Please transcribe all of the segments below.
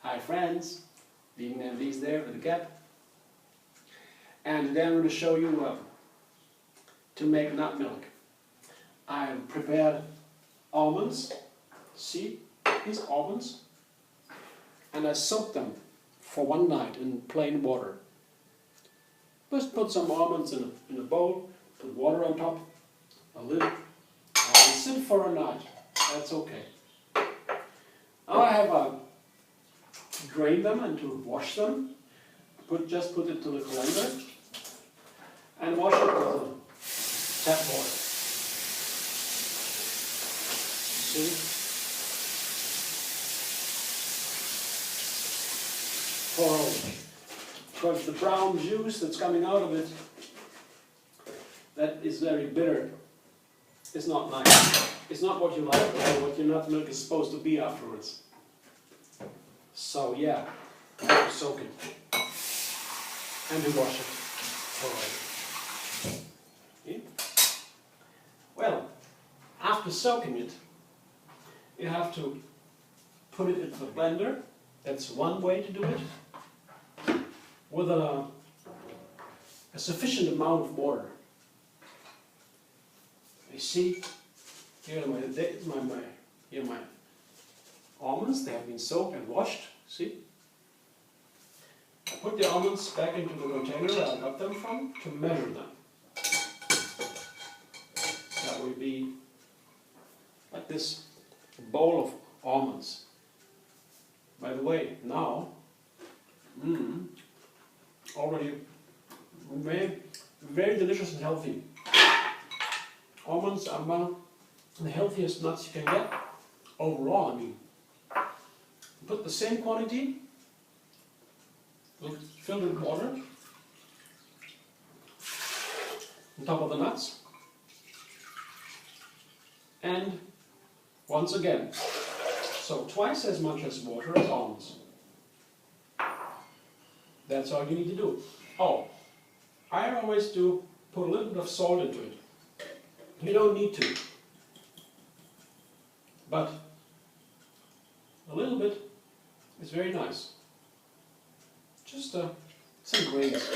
Hi friends, leaving them these there with a gap. And today I'm going to show you to make nut milk. I've prepared almonds, see these almonds, and I soaked them for one night in plain water. Just put some almonds in a bowl, put water on top, a lid, and sit for a night. That's okay. Now I have drained them and to wash them. Just put it to the colander and wash it with tap water. See? Pour over. Because the brown juice that's coming out of it, that is very bitter. It's not nice. It's not what you like or what your nut milk is supposed to be afterwards. So yeah, I have to soak it and to wash it. Alright. Okay. Well, after soaking it, you have to put it into the blender. That's one way to do it. With a sufficient amount of water. You see, here are my almonds. They have been soaked and washed. See? I put the almonds back into the container where I got them from to measure them. That will be like this bowl of almonds. By the way, now, already very delicious and healthy. Almonds are one of the healthiest nuts you can get overall. I mean, put the same quantity, fill it with water on top of the nuts, and once again, so twice as much as water as almonds. That's all you need to do. Oh, I always do put a little bit of salt into it. You don't need to, but a little bit is very nice. Just some grains.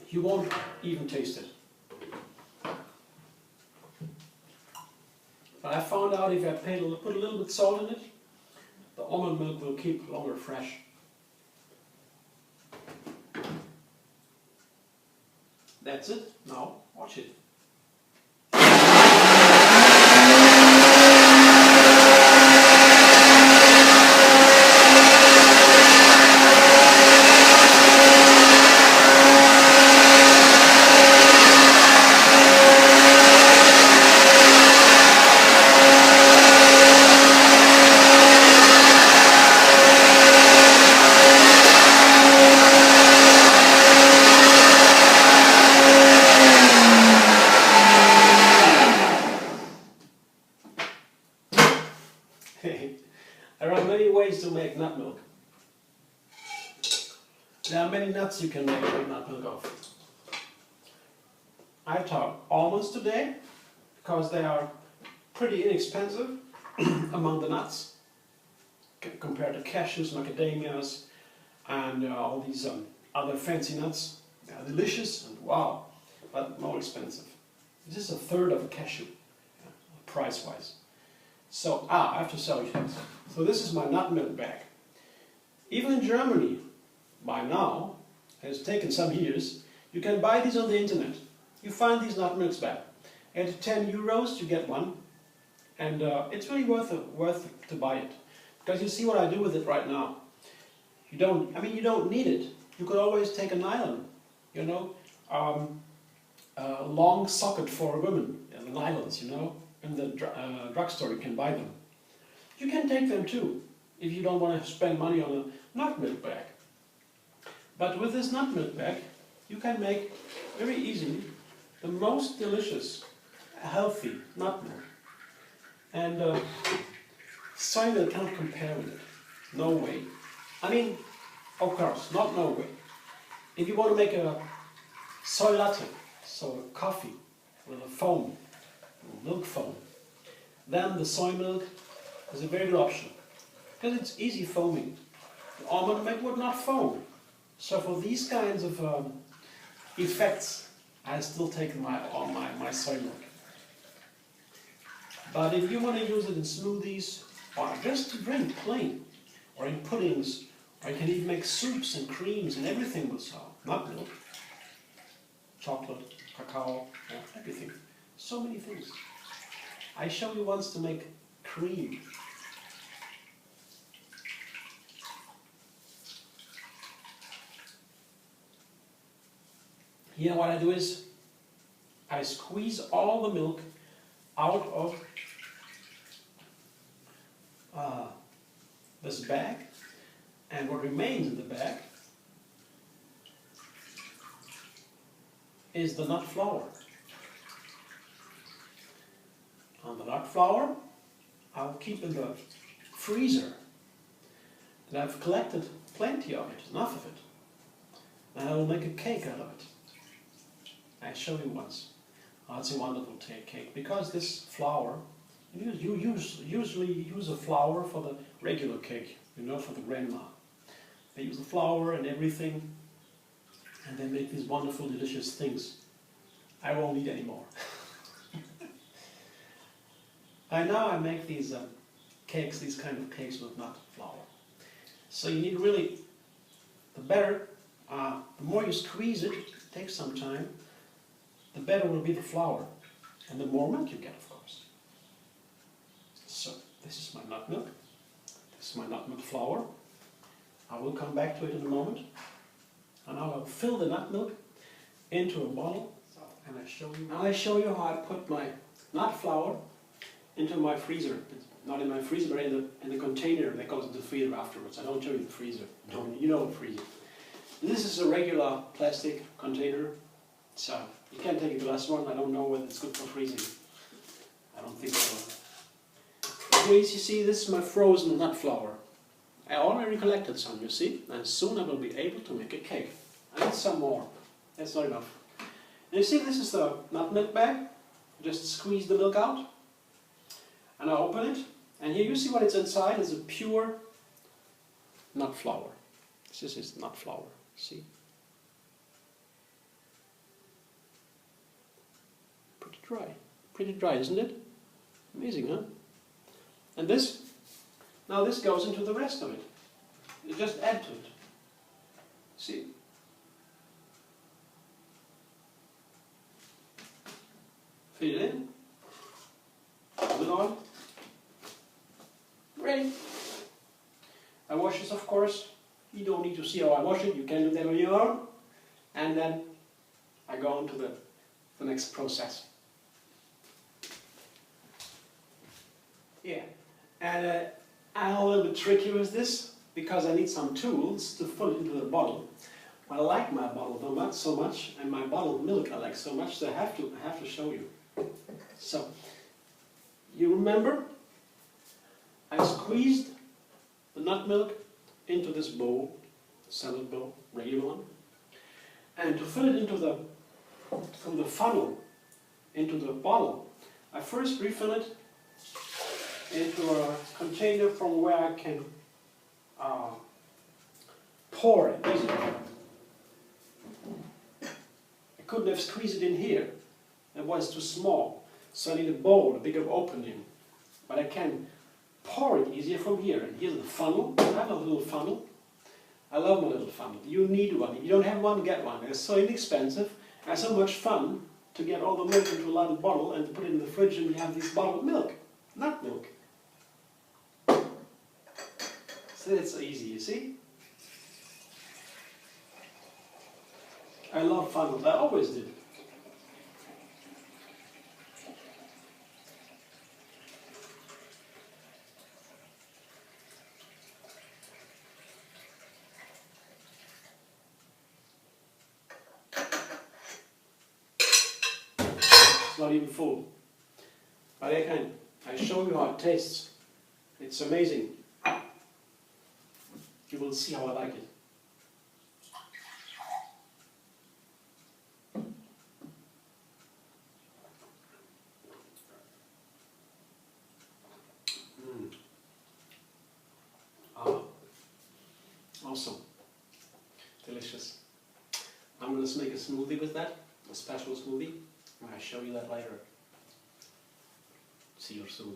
You won't even taste it. But I found out if I put a little bit salt in it, the almond milk will keep longer fresh. That's it. Now watch it. There are many ways to make nut milk. There are many nuts you can make nut milk of. I taught almonds today because they are pretty inexpensive among the nuts compared to cashews, macadamias, and all these other fancy nuts. They are delicious and wow, but more expensive. This is a third of a cashew, price-wise. So, I have to sell you this. So this is my nut milk bag. Even in Germany, by now, it has taken some years, you can buy these on the internet. You find these nut milks back. At 10 euros you get one, and it's really worth to buy it. Because you see what I do with it right now. You don't need it. You could always take a nylon, you know, a long socket for women, the nylons, you know. In the drugstore you can buy them. You can take them too, if you don't want to spend money on a nut milk bag. But with this nut milk bag, you can make very easily the most delicious, healthy nut milk. And soy milk cannot compare with it. No way. I mean, of course, not no way. If you want to make a soy latte, so a coffee with a foam, milk foam, then the soy milk is a very good option because it's easy foaming. The almond milk would not foam. So for these kinds of effects, I still take my soy milk. But if you want to use it in smoothies, or just to drink plain, or in puddings, or you can even make soups and creams and everything with nut milk, chocolate, cacao, everything. So many things. I showed you once to make cream. Here what I do is I squeeze all the milk out of this bag, and what remains in the bag is the nut flour. And the nut flour I'll keep in the freezer, and I've collected plenty of it, enough of it, and I will make a cake out of it. I showed you once. Oh, it's a wonderful cake because this flour, you usually use a flour for the regular cake, you know, for the grandma. They use the flour and everything, and they make these wonderful, delicious things. I won't eat anymore. Now I make these cakes, these kind of cakes with nut flour. So you need really, the more you squeeze it, it takes some time, the better will be the flour, and the more milk you get, of course. So, this is my nut milk. This is my nut milk flour. I will come back to it in a moment. And now I'll fill the nut milk into a bottle. And now I show you how I put my nut flour into my freezer. It's not in my freezer, but in the container that goes into the freezer afterwards. I don't show you the freezer. No, you know the freezer. This is a regular plastic container. So, you can take a glass one. I don't know whether it's good for freezing. I don't think so. Here you see, this is my frozen nut flour. I already collected some, you see, and soon I will be able to make a cake. I need some more. That's not enough. And you see, this is the nut milk bag. Just squeeze the milk out, and I open it. And here you see what it's inside. It's a pure nut flour. This is nut flour. See. Pretty dry, isn't it? Amazing, huh? And now this goes into the rest of it. You just add to it. See? Fill it in. Put it on. Ready. I wash this, of course. You don't need to see how I wash it. You can do that on your own. And then I go on to the next process. Yeah, and I'm a little bit tricky with this because I need some tools to fill it into the bottle. But I like my bottle not so much, and my bottled milk I like so much, so I have to show you. So, you remember, I squeezed the nut milk into this bowl, salad bowl, regular one, and to fill it from the funnel into the bottle, I first refill it into a container from where I can pour it. I couldn't have squeezed it in here. It was too small. So I need a bowl, a bigger opening. But I can pour it easier from here. And here's the funnel. I have a little funnel. I love my little funnel. You need one. If you don't have one, get one. It's so inexpensive and so much fun to get all the milk into a little bottle and to put it in the fridge, and you have this bottled milk, nut milk. So it's easy, you see? I love funnels. I always did. It's not even full. But I show you how it tastes. It's amazing. You will see how I like it. Awesome. Delicious. I'm going to make a smoothie with that, a special smoothie. I'll show you that later. See you soon.